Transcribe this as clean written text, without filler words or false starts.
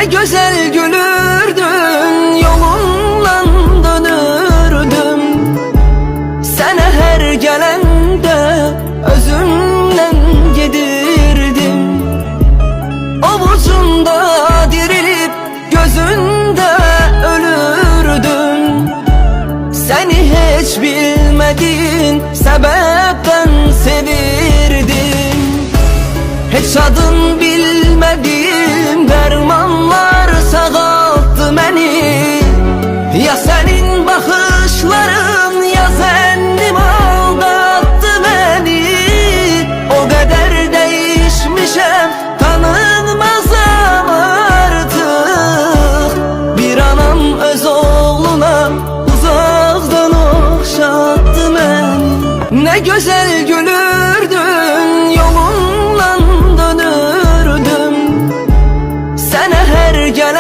Ne güzel gülürdün, yolundan dönürdüm. Sana her gelende özümden yedirdim. Avucunda dirilip gözünde ölürdüm. Seni hiç bilmediğin sebepten sevirdim. Hiç adın bilmediğim dermanlar sağalttı beni. Ya senin bakışların ya zennim aldattı beni. O kadar değişmişem tanınmazam artık. Bir anam öz oğluna uzaktan okşattı beni. Ne güzel gülürdün, yolundan dönürdüm. Sana her gelen